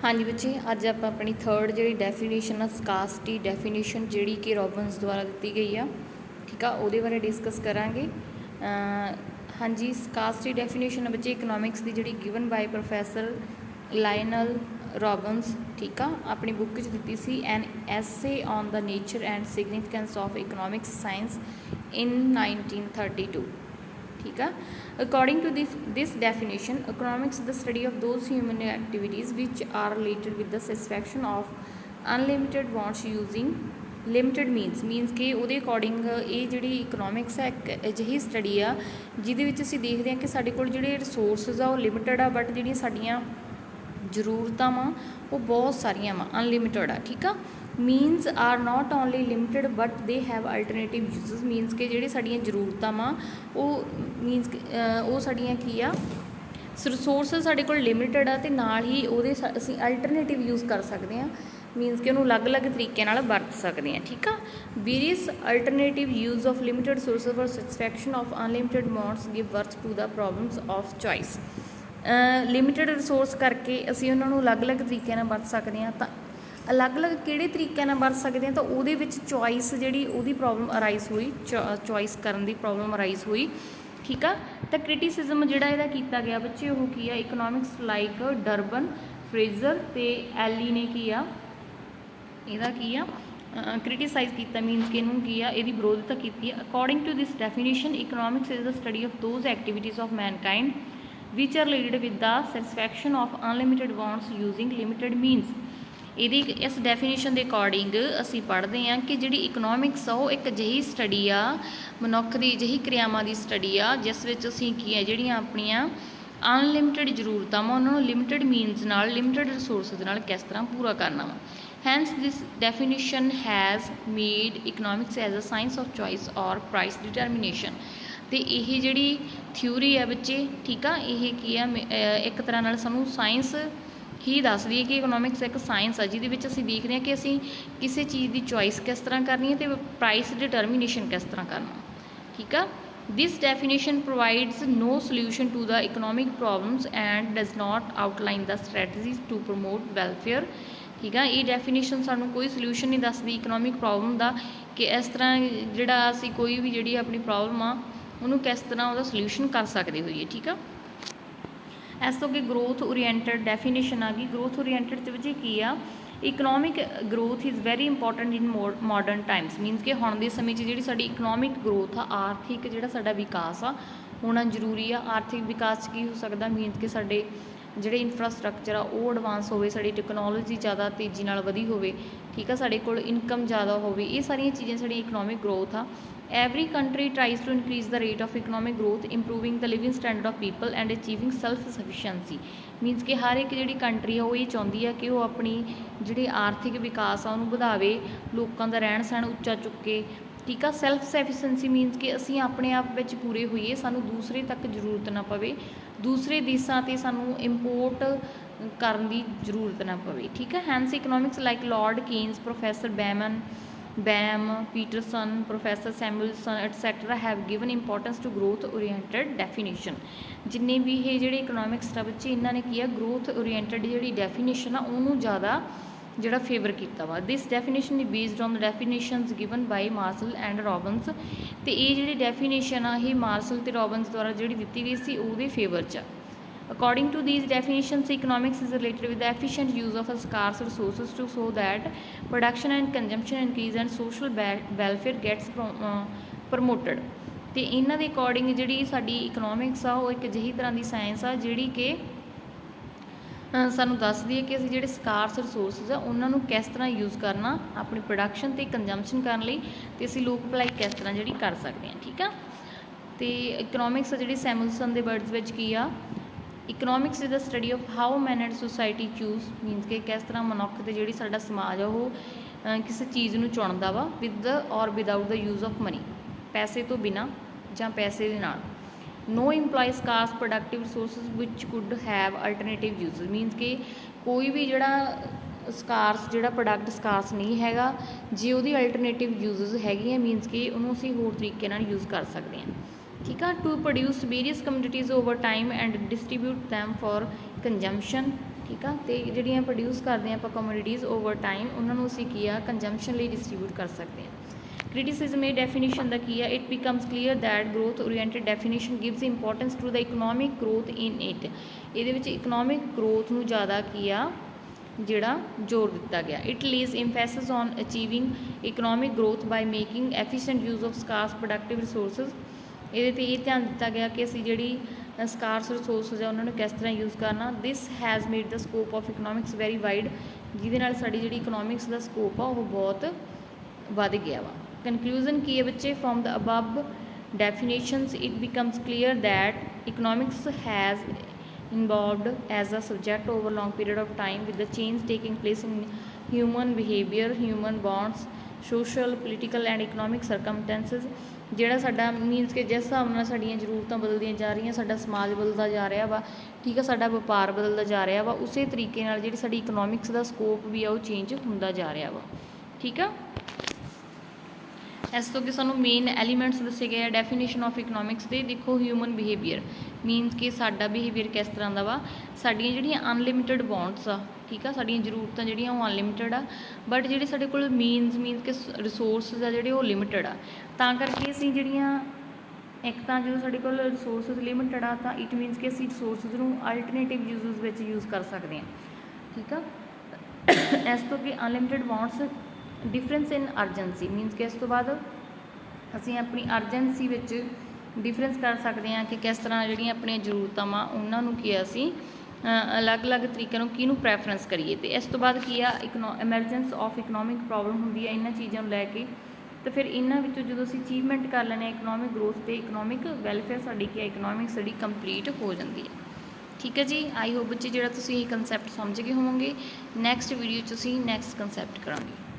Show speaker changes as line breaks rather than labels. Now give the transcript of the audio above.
हाँ जी बच्चे, अज आप अपनी थर्ड जी डेफिनेशन आ स्कार्सिटी डेफिनेशन जी कि रॉबिन्स द्वारा दी गई आ, ठीक है, वो बारे डिस्कस करांगे। हाँ जी, स्कार्सिटी डेफिनेशन है बच्चे इकनॉमिक्स की जी given by professor Lionel Robbins, ठीक है, अपनी बुक दी सी an essay on the nature and significance of economics science in 1932, ठीक है। According to this definition, economics the study of those human activities which are related with the satisfaction of unlimited wants using limited means कि वो according ये जी economics है एक अजिही study आ जिहदे असीं देखते हैं कि साडे कोल जिहड़े रिसोर्सिज आ वो लिमिटेड आ, बट जिहड़ियां साडीआं जरूरतां वा वो बहुत सारियां वा अनलिमिटेड आ, ठीक आ। Means are not only limited but they have alternative uses, means कि जिहड़ी साडीआं जरूरतां वा वो मीनस वो साडीआं की आ रिसोर्सिस साडे कोल लिमिटेड आ ते नाल ही ਉਹਦੇ ਅਸੀਂ अल्टरनेटिव यूज़ कर सकते हैं, मीनस कि ਉਹਨੂੰ अलग-अलग तरीके नाल वरत सकते हैं, ठीक आ। Various alternative use of limited resources for satisfaction of unlimited wants give birth to the problems of choice. Limited resource करके ਅਸੀਂ ਉਹਨਾਂ ਨੂੰ अलग-अलग तरीके नाल वरत सकते हैं, तो अलग-अलग किहड़े तरीके नाल वरत सकते हैं, तो ਉਹਦੇ ਵਿੱਚ चॉइस ਜਿਹੜੀ ਉਹਦੀ प्रॉब्लम अराइज हुई, चॉइस करन दी प्रॉब्लम अराइज हुई, ठीक आ। तो क्रिटिसिजम जिहड़ा इहदा कीता गया बच्चे वो की आ इकनॉमिक्स लाइक डरबन, फ्रेजर ते एली ने की आ इहदा की आ क्रिटिसाइज़ किया, मीनस कि इनू की आ इहदी विरोधता की। According to this definition economics is the study of those activities of mankind which are related with the satisfaction of unlimited wants using limited means. ਇਹਦੀ ਇਸ ਡੈਫੀਨੇਸ਼ਨ ਦੇ ਅਕੋਰਡਿੰਗ ਅਸੀਂ ਪੜ੍ਹਦੇ ਹਾਂ ਕਿ ਜਿਹੜੀ ਇਕਨੋਮਿਕਸ ਆ ਉਹ ਇੱਕ ਅਜਿਹੀ ਸਟੱਡੀ ਆ, ਮਨੁੱਖ ਦੀ ਅਜਿਹੀ ਕਿਰਿਆਵਾਂ ਦੀ ਸਟੱਡੀ ਆ ਜਿਸ ਵਿੱਚ ਅਸੀਂ ਕੀ ਹੈ ਜਿਹੜੀਆਂ ਆਪਣੀਆਂ ਅਨਲਿਮਿਟਿਡ ਜ਼ਰੂਰਤਾਂ ਵਾ ਉਹਨਾਂ ਨੂੰ ਲਿਮਿਟਿਡ ਮੀਨਸ ਨਾਲ ਲਿਮਿਟਿਡ ਰਿਸੋਰਸਿਸ ਨਾਲ ਕਿਸ ਤਰ੍ਹਾਂ ਪੂਰਾ ਕਰਨਾ ਵਾ। Hence this definition has made economics as a science of choice ਔਰ ਪ੍ਰਾਈਸ ਡਿਟਰਮੀਨੇਸ਼ਨ। ਅਤੇ ਇਹ ਜਿਹੜੀ ਥਿਊਰੀ ਆ ਬੱਚੇ, ਠੀਕ ਆ, ਇਹ ਕੀ ਆ ਇੱਕ ਤਰ੍ਹਾਂ ਨਾਲ ਸਾਨੂੰ ਸਾਇੰਸ ही दस दी है कि इकनॉमिक्स एक साइंस है जिहदे विच असीं देखते हैं कि असीं किसी चीज़ की चॉइस किस तरह करनी है तो प्राइस डिटरमीनेशन किस तरह करना, ठीक है। This definition provides no solution to the economic problems and does not outline the strategies to promote welfare, ठीक है। ये डेफिनेशन सानू कोई सोल्यूशन नहीं दसदी इकनॉमिक प्रॉब्लम का कि इस तरह जिहड़ा असीं कोई भी जिहड़ी अपनी प्रॉब्लम आ उहनूं किस तरह उहदा सोल्यूशन कर सकते होइए, ठीक है। इस तो अगे ग्रोथ ओरीएंटेड डेफिनेशन आ गई। ग्रोथ ओरीएंटेड के वजह की आ economic growth is very important in modern times, means कि हुण दे समय जी साडी इकनॉमिक ग्रोथ आ आर्थिक जिहड़ा साडा विकास आ होना जरूरी आ। आर्थिक विकास की हो सकता मीनस कि साडे जिहड़े इंफ्रास्ट्रक्चर आ वो एडवांस होवे, साडी टैक्नोलॉजी ज़्यादा तेज़ी नाल वधी होवे, ठीक है, साडे कोल इनकम ज़्यादा होवे, ये सारियां चीज़ां साडी इकनॉमिक ग्रोथ आ। Every country tries to increase the rate of economic growth improving the living standard of people and achieving self sufficiency, means कि हर एक जी कंट्री है वो ये चाहती है कि वो अपनी जी आर्थिक विकास आ उन्होंने बढ़ावे, लोगों का रहन सहन उच्चा चुके, ठीक है। सैल्फ सैफिशेंसी मीनस कि असी अपने आप में पूरे होइए, सानू दूसरे तक जरूरत ना पवे, दूसरे देशों से सानू इंपोर्ट करने की जरूरत ना पवे, ठीक है। Hence economics like Lord Keynes, professor Baum, Peterson, professor Samuelson etcetera have given importance to growth oriented definition. जिन्ने भी ये जोड़े इकनॉमिक्स का बच्चे इन्होंने की ग्रोथ ओरीएंटेड जी डेफिनेशन आ उन्होंने ज़्यादा जोड़ा फेवर किया वा। This definition is based on the definitions given by Marshall and Robbins, तो ये जी डेफिनेशन आ ये मार्शल तो रॉबिन्स द्वारा जी दी गई सी वो फेवर च। According to these definitions, economics is related with the efficient use of scarce resources to so that production and consumption increase and social welfare gets promoted। तो इन्हों के अकॉर्डिंग जी साडी economics आ वो एक अजिही तरह की साइंस आ जिहड़ी कि सानू दसदी है कि असीं जिहड़े स्कारस रिसोर्सिस आ उन्होंने किस तरह यूज़ करना अपनी प्रोडक्शन ते कंजम्पशन करने लई, ते असीं लोक भलाई किस तरह जिहड़ी कर सकते हैं, ठीक है। तो इकनॉमिक्स जिहड़ी सैमुअलसन दे वर्ड्स विच की आ economics is the study of how man and society choose, means कि किस तरह मनुख ते जिहड़ी साडा समाज आ वो किसी चीज़ नूं चुनदा वा विद और without the use of money, पैसे तो बिना जां पैसे दे नाल। No employ scarce productive resources which could have alternative use, means कि कोई भी जिहड़ा स्कार्स जिहड़ा प्रोडक्ट स्कार्स नहीं हैगा जे उहदी अल्टरनेटिव यूजेस हैगी, मीनस कि उहनूं असीं होर तरीके नाल यूज़ कर सकते हैं, ठीक है। To produce various commodities over time and distribute them for consumption ਠੀਕ ਆ। ਅਤੇ ਜਿਹੜੀਆਂ ਪ੍ਰੋਡਿਊਸ ਕਰਦੇ ਹਾਂ ਆਪਾਂ ਕਮੋਡਿਟੀਜ਼ ਓਵਰ ਟਾਈਮ, ਉਹਨਾਂ ਨੂੰ ਅਸੀਂ ਕੀ ਆ ਕੰਜੰਪਸ਼ਨ ਲਈ ਡਿਸਟਰੀਬਿਊਟ ਕਰ ਸਕਦੇ ਹਾਂ। ਕ੍ਰਿਟਿਸਿਜ਼ਮ ਇਹ ਡੈਫੀਨੇਸ਼ਨ ਦਾ ਕੀ ਆ, it becomes clear that growth oriented definition gives importance to the economic growth in it. ਇਹਦੇ ਵਿੱਚ ਇਕਨੋਮਿਕ ਗਰੋਥ ਨੂੰ ਜ਼ਿਆਦਾ ਕੀ ਆ ਜਿਹੜਾ ਜ਼ੋਰ ਦਿੱਤਾ ਗਿਆ। It lays emphasis on achieving economic growth by making efficient use of scarce productive resources. ਇਹਦੇ 'ਤੇ ਇਹ ਧਿਆਨ ਦਿੱਤਾ ਗਿਆ ਕਿ ਅਸੀਂ ਜਿਹੜੀ ਸਕਾਰਸ ਰਿਸੋਰਸਿਸ ਆ ਉਹਨਾਂ ਨੂੰ ਕਿਸ ਤਰ੍ਹਾਂ ਯੂਜ਼ ਕਰਨਾ। This has made the scope of economics very wide, ਜਿਹਦੇ ਨਾਲ ਸਾਡੀ ਜਿਹੜੀ ਇਕਨੋਮਿਕਸ ਦਾ ਸਕੋਪ ਆ ਉਹ ਬਹੁਤ ਵੱਧ ਗਿਆ ਵਾ। ਕਨਕਲੂਜ਼ਨ ਕੀ ਹੈ ਬੱਚੇ, from the above definitions it becomes clear that economics has involved as a subject over long period of time with the change taking place in human behavior, human bonds, social, political and economic circumstances। ਜਿਹੜਾ ਸਾਡਾ means ਕਿ ਜਿਸ ਹਿਸਾਬ ਨਾਲ ਸਾਡੀਆਂ ਜ਼ਰੂਰਤਾਂ ਬਦਲਦੀਆਂ ਜਾ ਰਹੀਆਂ, ਸਾਡਾ ਸਮਾਜ ਬਦਲਦਾ ਜਾ ਰਿਹਾ ਵਾ, ਠੀਕ ਆ, ਸਾਡਾ ਵਪਾਰ ਬਦਲਦਾ ਜਾ ਰਿਹਾ ਵਾ, ਉਸੇ ਤਰੀਕੇ ਨਾਲ ਜਿਹੜੀ ਸਾਡੀ ਇਕਨੋਮਿਕਸ ਦਾ ਸਕੋਪ ਵੀ ਆ ਉਹ ਚੇਂਜ ਹੁੰਦਾ ਜਾ ਰਿਹਾ ਵਾ। ਠੀਕ ਆ। ਇਸ ਤੋਂ ਅੱਗੇ ਸਾਨੂੰ ਮੇਨ ਐਲੀਮੈਂਟਸ ਦੱਸੇ ਗਏ ਆ ਡੈਫੀਨੇਸ਼ਨ ਆਫ ਇਕਨੋਮਿਕਸ ਦੇ। ਦੇਖੋ, ਹਿਊਮਨ ਬਿਹੇਵੀਅਰ ਮੀਨਸ ਕਿ ਸਾਡਾ ਬਿਹੇਵੀਅਰ ਕਿਸ ਤਰ੍ਹਾਂ ਦਾ ਵਾ। ਸਾਡੀਆਂ ਜਿਹੜੀਆਂ ਅਨਲਿਮਿਟਿਡ ਬੌਂਡਸ ਆ, ਠੀਕ ਆ, ਸਾਡੀਆਂ ਜ਼ਰੂਰਤਾਂ ਜਿਹੜੀਆਂ ਉਹ ਅਨਲਿਮਿਟਿਡ ਆ, ਬਟ ਜਿਹੜੇ ਸਾਡੇ ਕੋਲ ਮੀਨਸ ਕਿ ਰਿਸੋਰਸਿਸ ਆ ਜਿਹੜੇ ਉਹ ਲਿਮਿਟਿਡ ਆ। ਤਾਂ ਕਰਕੇ ਅਸੀਂ ਜਿਹੜੀਆਂ ਇੱਕ ਤਾਂ ਜਦੋਂ ਸਾਡੇ ਕੋਲ ਰਿਸੋਰਸਿਸ ਲਿਮਿਟਿਡ ਆ ਤਾਂ ਇਟ ਮੀਨਸ ਕਿ ਅਸੀਂ ਰਿਸੋਰਸਿਸ ਨੂੰ ਅਲਟਰਨੇਟਿਵ ਯੂਜ਼ਸ ਵਿੱਚ ਯੂਜ਼ ਕਰ ਸਕਦੇ ਹਾਂ। ਠੀਕ ਆ। ਇਸ ਤੋਂ ਅੱਗੇ ਅਨਲਿਮਿਟਿਡ ਬੌਂਡਸ, ਡਿਫਰੈਂਸ ਇਨ ਅਰਜੈਂਸੀ ਮੀਨਸ ਕਿ ਇਸ ਤੋਂ ਬਾਅਦ ਅਸੀਂ ਆਪਣੀ ਅਰਜੈਂਸੀ ਵਿੱਚ ਡਿਫਰੈਂਸ ਕਰ ਸਕਦੇ ਹਾਂ ਕਿ ਕਿਸ ਤਰ੍ਹਾਂ ਜਿਹੜੀਆਂ ਆਪਣੀਆਂ ਜ਼ਰੂਰਤਾਂ ਵਾ ਉਹਨਾਂ ਨੂੰ ਕੀ ਆ ਅਸੀਂ ਅਲੱਗ-ਅਲੱਗ ਤਰੀਕਿਆਂ ਨੂੰ ਕਿਹਨੂੰ ਪ੍ਰੈਫਰੈਂਸ ਕਰੀਏ। ਅਤੇ ਇਸ ਤੋਂ ਬਾਅਦ ਕੀ ਆ ਐਮਰਜੈਂਸ ਆਫ ਇਕਨੋਮਿਕ ਪ੍ਰੋਬਲਮ ਹੁੰਦੀ ਹੈ ਇਹਨਾਂ ਚੀਜ਼ਾਂ ਨੂੰ ਲੈ ਕੇ। ਅਤੇ ਫਿਰ ਇਹਨਾਂ ਵਿੱਚੋਂ ਜਦੋਂ ਅਸੀਂ ਅਚੀਵਮੈਂਟ ਕਰ ਲੈਂਦੇ ਹਾਂ ਇਕਨੋਮਿਕ ਗਰੋਥ ਅਤੇ ਇਕਨੋਮਿਕ ਵੈਲਫੇਅਰ, ਸਾਡੀ ਕੀ ਆ ਇਕਨੋਮਿਕ ਸਟੱਡੀ ਕੰਪਲੀਟ ਹੋ ਜਾਂਦੀ ਹੈ। ਠੀਕ ਹੈ ਜੀ। ਆਈ ਹੋਪ ਬੱਚੇ ਜਿਹੜਾ ਤੁਸੀਂ ਇਹ ਕੰਸੈਪਟ ਸਮਝ ਗਏ ਹੋਵੋਗੇ। ਨੈਕਸਟ ਵੀਡੀਓ 'ਚ ਅਸੀਂ ਨੈਕਸਟ ਕੰਸੈਪਟ ਕਰਾਂਗੇ।